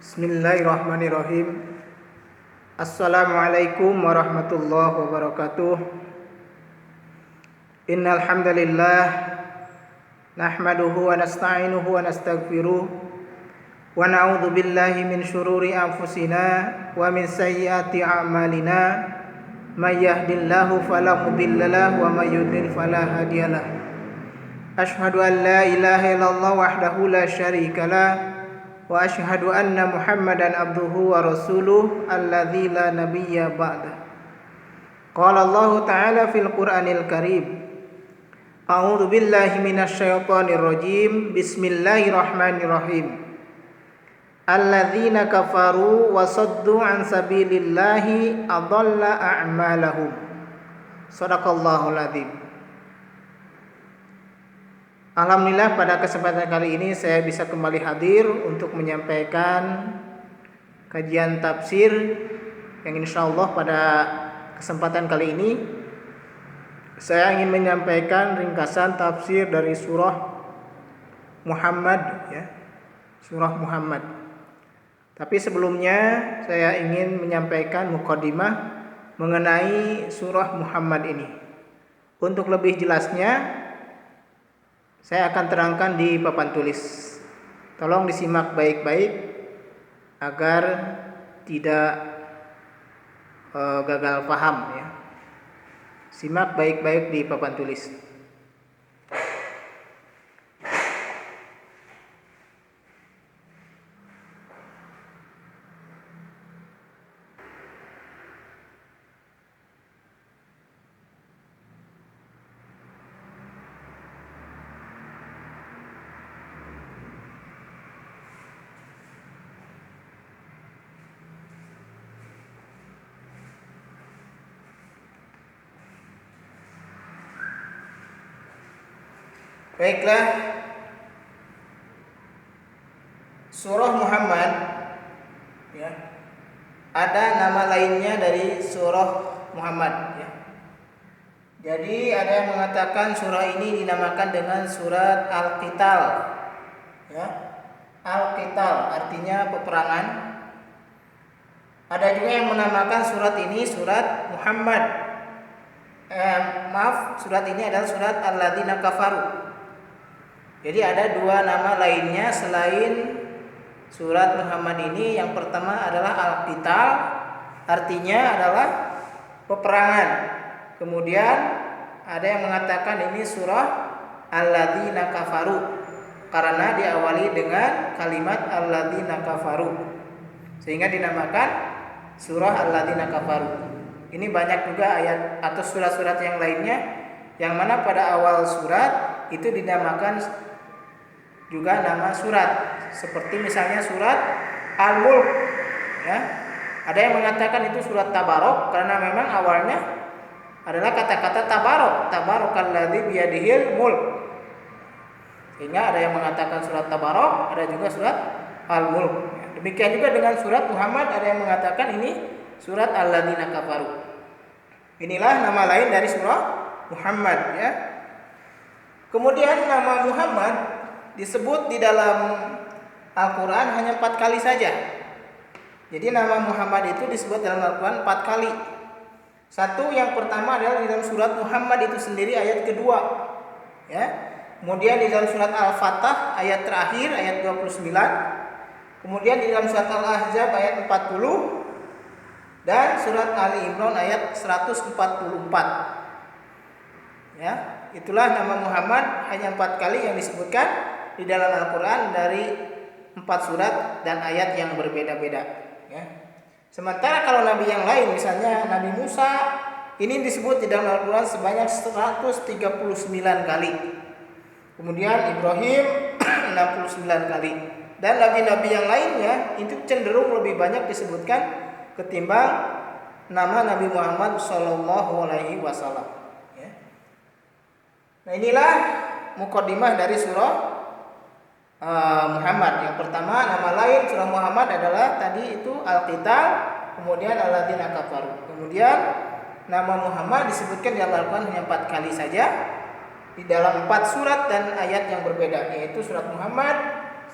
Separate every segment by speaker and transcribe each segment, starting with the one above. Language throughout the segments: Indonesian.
Speaker 1: Bismillahirrahmanirrahim. Assalamualaikum warahmatullahi wabarakatuh. Innal hamdalillah nahmaduhu wa nasta'inuhu wa nastaghfiruh wa na'udzu billahi min syururi anfusina wa min sayyiati a'malina. May yahdihillahu fala mudhillalah wa may yudlil fala hadiyalah. Asyhadu an la ilaha illallah wahdahu la syarikalah wa asyhadu anna Muhammadan abduhu wa rasuluh alladzi la nabiyya ba'da. Qala Allah ta'ala fil Qur'anil Karim. A'udzu billahi minasyaitonir rajim. Bismillahirrahmanirrahim. Alladzina kafaru wa saddu an sabilillahi adalla a'malahum. Shadaqallahul adzim. Alhamdulillah, pada kesempatan kali ini saya bisa kembali hadir untuk menyampaikan kajian tafsir yang insyaallah pada kesempatan kali ini saya ingin menyampaikan ringkasan tafsir dari surah Muhammad, surah Muhammad. Tapi sebelumnya saya ingin menyampaikan mukadimah mengenai surah Muhammad ini. Untuk lebih jelasnya saya akan terangkan di papan tulis. Tolong disimak baik-baik agar tidak gagal paham ya. Simak baik-baik di papan tulis. Baiklah, surah Muhammad ya, ada nama lainnya dari surah Muhammad ya. Jadi ada yang mengatakan surah ini dinamakan dengan surat Al-Qital ya. Al-Qital artinya peperangan. Ada juga yang menamakan surat ini surat Muhammad. Surat ini adalah surat Alladzina Kafaru. Jadi ada dua nama lainnya selain surat Muhammad ini. Yang pertama adalah Al-Qital, artinya adalah peperangan. Kemudian ada yang mengatakan ini surah Alladzina Kafaru karena diawali dengan kalimat Alladzina Kafaru, sehingga dinamakan surah Alladzina Kafaru. Ini banyak juga ayat atau surat-surat yang lainnya yang mana pada awal surat itu dinamakan juga nama surat, seperti misalnya surat Al-Mulk ya. Ada yang mengatakan itu surat Tabarok karena memang awalnya adalah kata-kata Tabarok, Tabarakalladzi biyadihil mulk. Sehingga ada yang mengatakan surat Tabarok, ada juga surat Al-Mulk. Demikian juga dengan surat Muhammad, ada yang mengatakan ini surat Alladzina Kafaru. Inilah nama lain dari surah Muhammad ya. Kemudian nama Muhammad disebut di dalam Al-Quran hanya 4 kali saja. Jadi nama Muhammad itu disebut dalam Al-Quran 4 kali. Satu, yang pertama adalah di dalam surat Muhammad itu sendiri ayat kedua ya. Kemudian di dalam surat Al-Fatah ayat terakhir ayat 29. Kemudian di dalam surat Al-Ahzab ayat 40 dan surat Ali Imran ayat 144 ya. Itulah nama Muhammad hanya 4 kali yang disebutkan di dalam Al-Quran dari 4 surat dan ayat yang berbeda-beda ya. Sementara kalau nabi yang lain, misalnya Nabi Musa, ini disebut di dalam Al-Quran sebanyak 139 kali. Kemudian Ibrahim 69 kali. Dan nabi-nabi yang lainnya itu cenderung lebih banyak disebutkan ketimbang nama Nabi Muhammad SAW ya. Nah, inilah mukadimah dari surah Muhammad. Yang pertama, nama lain surah Muhammad adalah tadi itu Al-Qital, kemudian Alladzina Kafaru. Kemudian nama Muhammad disebutkan di Al-Quran hanya 4 kali saja di dalam 4 surat dan ayat yang berbeda, yaitu surat Muhammad,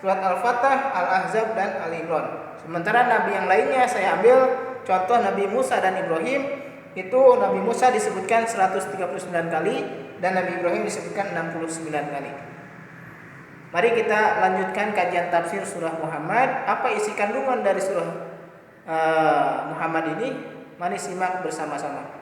Speaker 1: surat Al-Fatah, Al-Ahzab dan Al-Imran. Sementara nabi yang lainnya saya ambil contoh Nabi Musa dan Ibrahim, itu Nabi Musa disebutkan 139 kali dan Nabi Ibrahim disebutkan 69 kali. Mari kita lanjutkan kajian tafsir surah Muhammad. Apa isi kandungan dari surah Muhammad ini? Mari simak bersama-sama.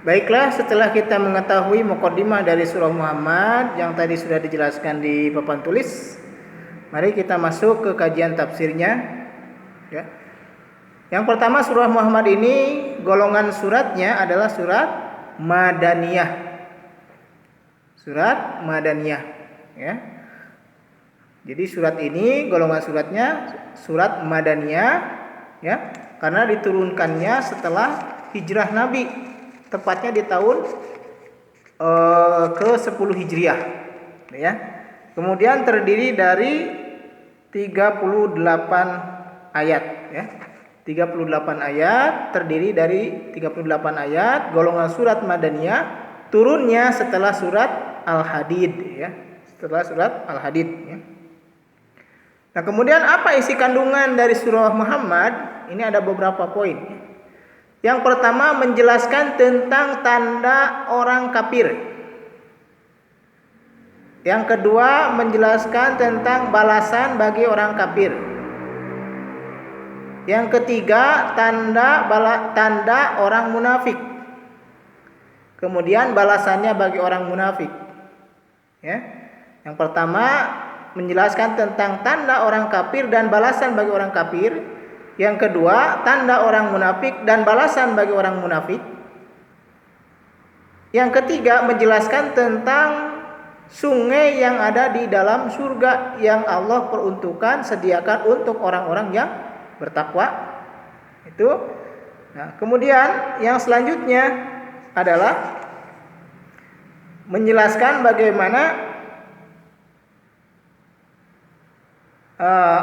Speaker 1: Baiklah, setelah kita mengetahui muqaddimah dari surah Muhammad yang tadi sudah dijelaskan di papan tulis, mari kita masuk ke kajian tafsirnya. Ya. Yang pertama, surah Muhammad ini golongan suratnya adalah surat Madaniyah. Surat Madaniyah. Ya. Jadi surat ini golongan suratnya surat Madaniyah, ya, karena diturunkannya setelah hijrah Nabi. Tepatnya di tahun ke-10 Hijriah, ya. Kemudian terdiri dari 38 ayat, ya. 38 ayat, terdiri dari 38 ayat, golongan surat Madaniyah, turunnya setelah surat Al-Hadid, ya. Setelah surat Al-Hadid, ya. Nah, kemudian apa isi kandungan dari surah Muhammad? Ini ada beberapa poin. Yang pertama, menjelaskan tentang tanda orang kafir. Yang kedua, menjelaskan tentang balasan bagi orang kafir. Yang ketiga, tanda orang munafik. Kemudian balasannya bagi orang munafik. Ya. Yang pertama, menjelaskan tentang tanda orang kafir dan balasan bagi orang kafir. Yang kedua, tanda orang munafik dan balasan bagi orang munafik. Yang ketiga, menjelaskan tentang sungai yang ada di dalam surga yang Allah peruntukkan, sediakan untuk orang-orang yang bertakwa. Itu. Nah, kemudian yang selanjutnya adalah menjelaskan bagaimana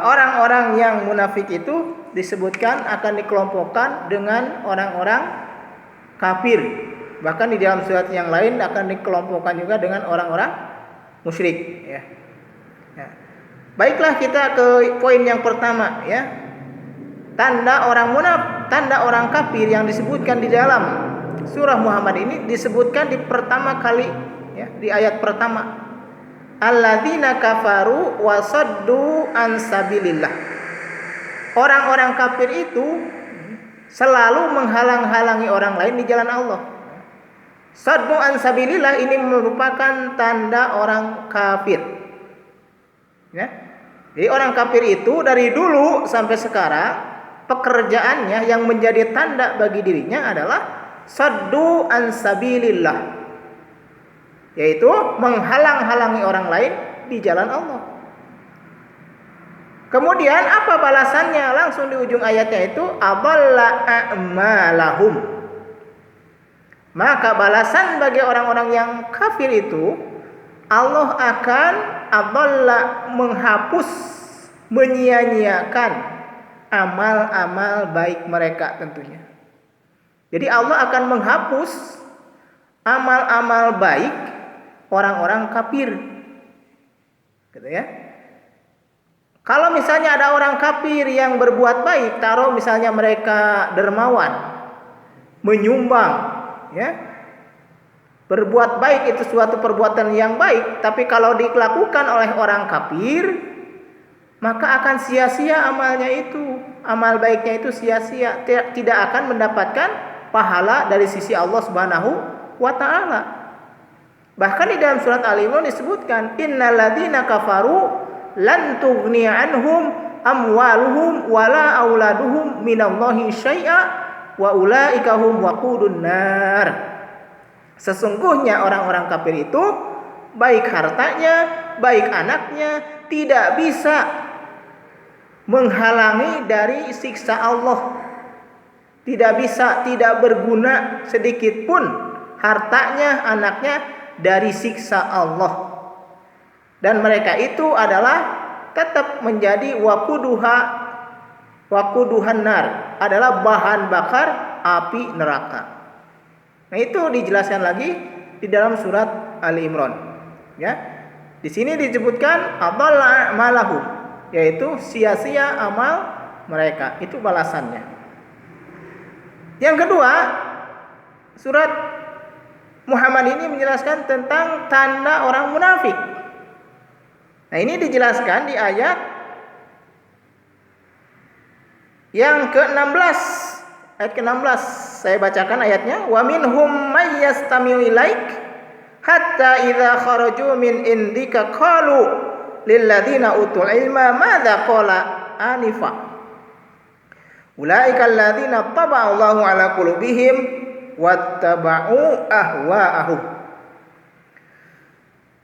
Speaker 1: orang-orang yang munafik itu disebutkan akan dikelompokkan dengan orang-orang kafir. Bahkan di dalam surat yang lain akan dikelompokkan juga dengan orang-orang musyrik, ya. Ya. Baiklah, kita ke poin yang pertama, ya. Tanda orang kafir yang disebutkan di dalam surah Muhammad ini disebutkan di pertama kali, ya, di ayat pertama. Alladzina kafaru wa saddu an sabilillah. Orang-orang kafir itu selalu menghalang-halangi orang lain di jalan Allah. Saddu an sabilillah ini merupakan tanda orang kafir. Ya. Jadi orang kafir itu dari dulu sampai sekarang pekerjaannya yang menjadi tanda bagi dirinya adalah saddu an sabilillah, yaitu menghalang-halangi orang lain di jalan Allah. Kemudian apa balasannya? Langsung di ujung ayatnya itu adalla a'malahum. Maka balasan bagi orang-orang yang kafir itu, Allah akan menghapus, menyia-nyiakan amal-amal baik mereka tentunya. Jadi Allah akan menghapus amal-amal baik orang-orang kafir, gitu ya. Kalau misalnya ada orang kafir yang berbuat baik, taruh misalnya mereka dermawan, menyumbang, ya, berbuat baik itu suatu perbuatan yang baik, tapi kalau dilakukan oleh orang kafir, maka akan sia-sia amalnya itu, amal baiknya itu sia-sia, tidak akan mendapatkan pahala dari sisi Allah Subhanahu wa Ta'ala. Bahkan di dalam surat Al-Imran disebutkan, innal ladzina kafaru lan tughni anhum amwaluhum wala auladuhum minallahi syai'a wa ulaika hum waqudun nar. Sesungguhnya orang-orang kafir itu baik hartanya, baik anaknya tidak bisa menghalangi dari siksa Allah. Tidak bisa, tidak berguna sedikit pun hartanya, anaknya dari siksa Allah. Dan mereka itu adalah tetap menjadi waquduhan nar, adalah bahan bakar api neraka. Nah, itu dijelaskan lagi di dalam surat Ali Imran. Ya. Di sini disebutkan adalla a'malahum, yaitu sia-sia amal mereka. Itu balasannya. Yang kedua, surat Muhammad ini menjelaskan tentang tanda orang munafik. Nah, ini dijelaskan di ayat yang ke-16. Ayat ke-16 saya bacakan ayatnya. Wa minhum may yastami'u ilaik hatta idza kharaju min indika qalu lil ladzina utul ilma madza qala anifa. Ulaika alladzina taba'a Allahu ala qulubihim wattaba'u ahwa'ahum.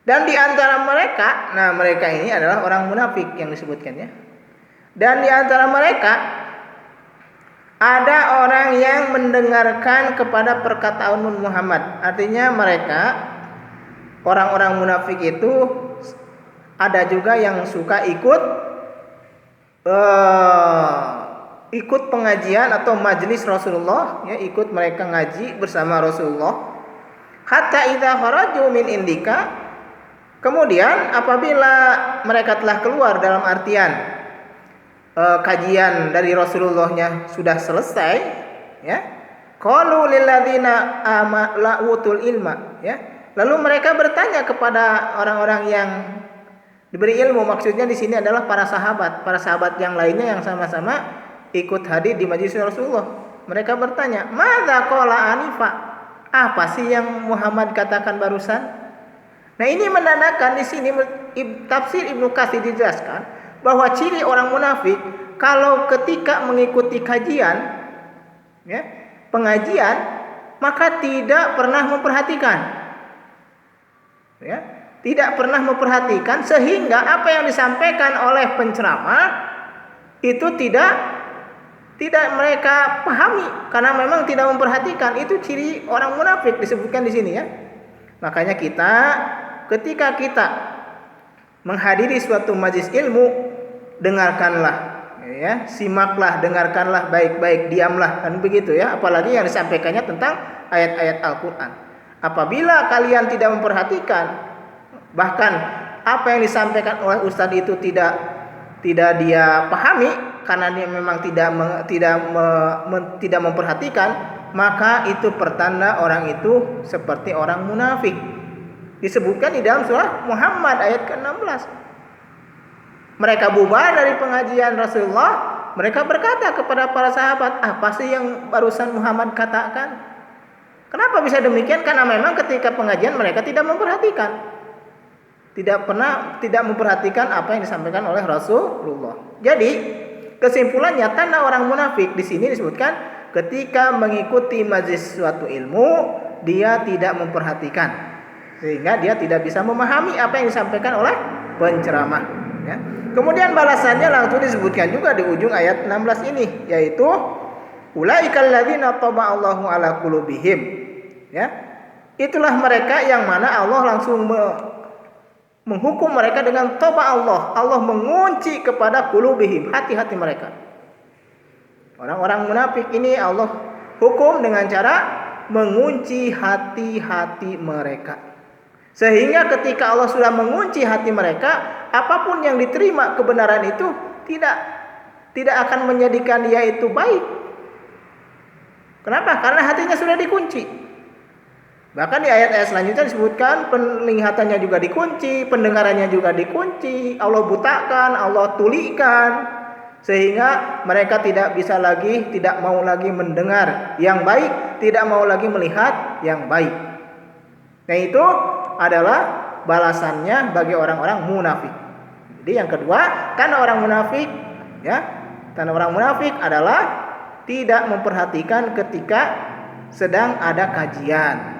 Speaker 1: Dan di antara mereka, nah mereka ini adalah orang munafik yang disebutkan ya. Dan di antara mereka ada orang yang mendengarkan kepada perkataan Muhammad. Artinya mereka orang-orang munafik itu ada juga yang suka ikut pengajian atau majelis Rasulullah, ya, ikut mereka ngaji bersama Rasulullah. Hatta idza kharaju min indika, kemudian apabila mereka telah keluar dalam artian kajian dari Rasulullahnya sudah selesai, ya, qalu lil ladzina utul ilma, ya, lalu mereka bertanya kepada orang-orang yang diberi ilmu. Maksudnya di sini adalah para sahabat yang lainnya yang sama-sama ikut hadir di majelis Rasulullah. Mereka bertanya, madza qala anifa, apa sih yang Muhammad katakan barusan? Nah, ini menandakan di sini tafsir Ibnu Katsir dijelaskan bahwa ciri orang munafik kalau ketika mengikuti kajian, ya, pengajian, maka tidak pernah memperhatikan, ya, tidak pernah memperhatikan sehingga apa yang disampaikan oleh penceramah itu tidak mereka pahami karena memang tidak memperhatikan. Itu ciri orang munafik disebutkan di sini ya. Makanya ketika kita menghadiri suatu majelis ilmu, dengarkanlah, ya, simaklah, dengarkanlah baik-baik, diamlah, kan begitu ya. Apalagi yang disampaikannya tentang ayat-ayat Al-Qur'an. Apabila kalian tidak memperhatikan, bahkan apa yang disampaikan oleh ustadz itu tidak dia pahami karena dia memang tidak memperhatikan, maka itu pertanda orang itu seperti orang munafik. Disebutkan di dalam surah Muhammad ayat ke-16. Mereka bubar dari pengajian Rasulullah, mereka berkata kepada para sahabat, apa sih yang barusan Muhammad katakan? Kenapa bisa demikian? Karena memang ketika pengajian mereka tidak memperhatikan. Tidak memperhatikan apa yang disampaikan oleh Rasulullah. Jadi, kesimpulannya tanda orang munafik di sini disebutkan ketika mengikuti majelis suatu ilmu, dia tidak memperhatikan, sehingga dia tidak bisa memahami apa yang disampaikan oleh penceramah, ya. Kemudian balasannya langsung disebutkan juga di ujung ayat 16 ini, yaitu ulaikal ladzina taba'allahu ala qulubihim, ya. Itulah mereka yang mana Allah langsung menghukum mereka dengan taba Allah. Allah mengunci kepada qulubihim, hati-hati mereka. Orang-orang munafik ini Allah hukum dengan cara mengunci hati-hati mereka. Sehingga ketika Allah sudah mengunci hati mereka, apapun yang diterima kebenaran itu tidak akan menjadikan dia itu baik. Kenapa? Karena hatinya sudah dikunci. Bahkan di ayat-ayat selanjutnya disebutkan penglihatannya juga dikunci, pendengarannya juga dikunci, Allah butakan, Allah tulikan, sehingga mereka tidak mau lagi mendengar yang baik, tidak mau lagi melihat yang baik. Nah, itu adalah balasannya bagi orang-orang munafik. Jadi yang kedua, tanda orang munafik, ya, tanda orang munafik adalah tidak memperhatikan ketika sedang ada kajian.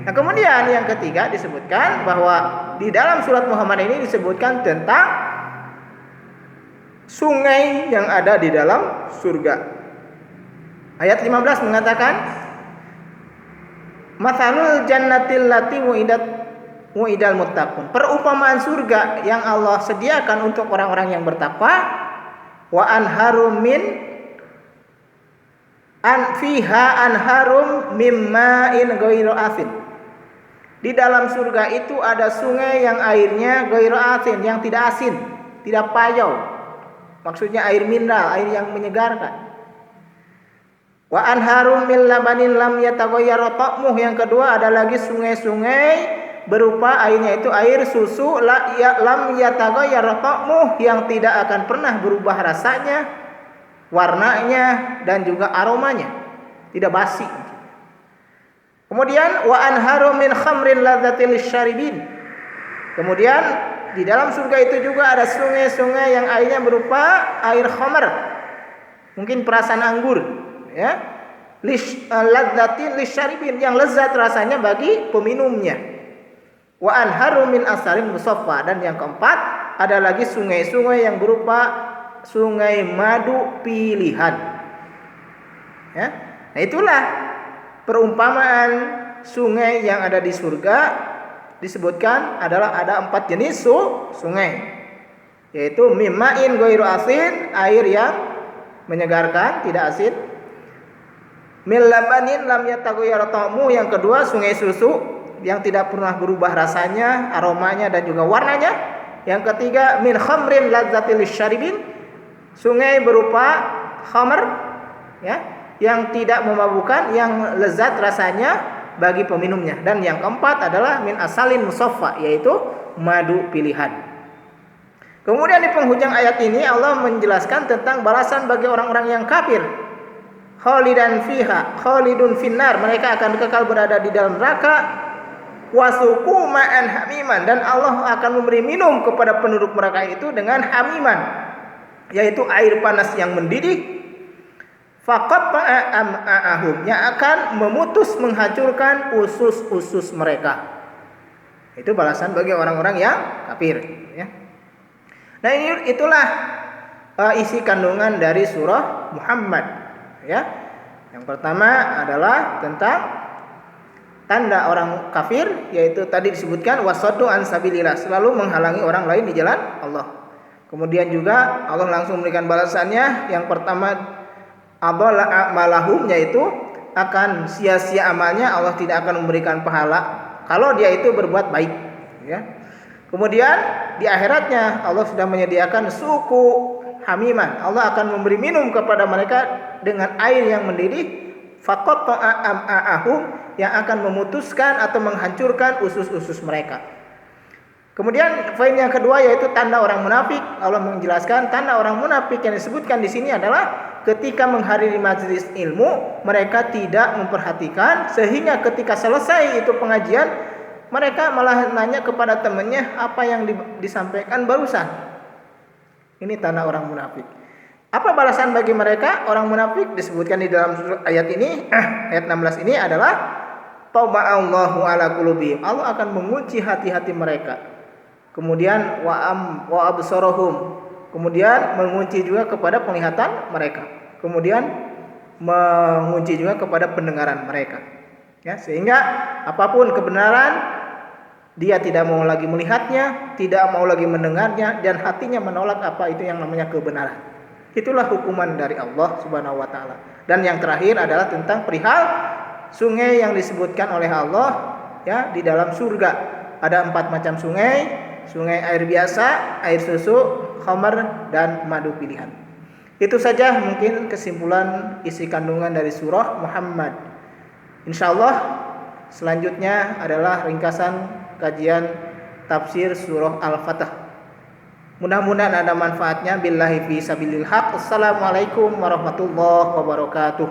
Speaker 1: Nah, kemudian yang ketiga disebutkan bahwa di dalam surat Muhammad ini disebutkan tentang sungai yang ada di dalam surga. Ayat 15 mengatakan, "Matsalul jannatil lati wu'idat mu'idal muttaqun. Perumpamaan surga yang Allah sediakan untuk orang-orang yang bertakwa, wa anharum min fiha anharum mimma'in ghairu asin. Di dalam surga itu ada sungai yang airnya ghairu asin, yang tidak asin, tidak payau. Maksudnya air mineral, air yang menyegarkan. Wa anharum min labanin lam yataghayyar ta'muh. Yang kedua ada lagi sungai-sungai berupa airnya itu air susu lam yataghayyar ta'muh, yang tidak akan pernah berubah rasanya, warnanya dan juga aromanya, tidak basi. Kemudian wa anharum min khamrin ladzatil lisyaribin. Kemudian di dalam surga itu juga ada sungai-sungai yang airnya berupa air khamr, mungkin perasan anggur, ya. Ladzatil lisyaribin, yang lezat rasanya bagi peminumnya. Wa anharum min asarin musaffa. Dan yang keempat ada lagi sungai-sungai yang berupa sungai madu pilihan, ya. Nah, itulah perumpamaan sungai yang ada di surga. Disebutkan adalah ada 4 jenis sungai, yaitu mimma'in ghairu asin, air yang menyegarkan, tidak asin. Min labanin lam yataghayyar ta'muh, yang kedua sungai susu yang tidak pernah berubah rasanya, aromanya dan juga warnanya. Yang ketiga min khamrin ladzatil lisyaribin, sungai berupa khamr, ya, yang tidak memabukkan, yang lezat rasanya bagi peminumnya. Dan yang keempat adalah min asalin musaffa, yaitu madu pilihan. Kemudian di penghujung ayat ini Allah menjelaskan tentang balasan bagi orang-orang yang kafir. Khalidun finnar, mereka akan kekal berada di dalam neraka. Wasuqu ma'an hamiman, dan Allah akan memberi minum kepada penduduk neraka itu dengan hamiman, yaitu air panas yang mendidih. Faqatta'a am'a'ahum, yang akan memutus, menghancurkan usus-usus mereka. Itu balasan bagi orang-orang yang kafir, ya. Nah, itulah isi kandungan dari surah Muhammad, ya. Yang pertama adalah tentang tanda orang kafir, yaitu tadi disebutkan wasaddu an sabilillah, selalu menghalangi orang lain di jalan Allah. Kemudian juga Allah langsung memberikan balasannya. Yang pertama adalla a'malahum, yaitu akan sia-sia amalnya, Allah tidak akan memberikan pahala kalau dia itu berbuat baik, ya. Kemudian di akhiratnya Allah sudah menyediakan suku hamiman, Allah akan memberi minum kepada mereka dengan air yang mendidih. Faqatta'a am'a'ahum, yang akan memutuskan atau menghancurkan usus-usus mereka. Kemudian poin yang kedua yaitu tanda orang munafik. Allah menjelaskan tanda orang munafik yang disebutkan di sini adalah ketika menghadiri majelis ilmu mereka tidak memperhatikan, sehingga ketika selesai itu pengajian mereka malah nanya kepada temannya apa yang disampaikan barusan. Ini tanda orang munafik. Apa balasan bagi mereka orang munafik? Disebutkan di dalam ayat ini, ayat 16 ini adalah Taba'allahu ala qulubihim, Allah akan mengunci hati-hati mereka. Kemudian wa absarahum, kemudian mengunci juga kepada penglihatan mereka. Kemudian mengunci juga kepada pendengaran mereka. Ya, sehingga apapun kebenaran dia tidak mau lagi melihatnya, tidak mau lagi mendengarnya, dan hatinya menolak apa itu yang namanya kebenaran. Itulah hukuman dari Allah Subhanahu wa taala. Dan yang terakhir adalah tentang perihal sungai yang disebutkan oleh Allah, ya, di dalam surga. Ada 4 macam sungai, sungai air biasa, air susu, khamar, dan madu pilihan. Itu saja mungkin kesimpulan isi kandungan dari surah Muhammad. Insyaallah selanjutnya adalah ringkasan kajian tafsir surah Al-Fatah. Mudah-mudahan ada manfaatnya. Billahi fi sabilil haq. Assalamualaikum warahmatullahi wabarakatuh.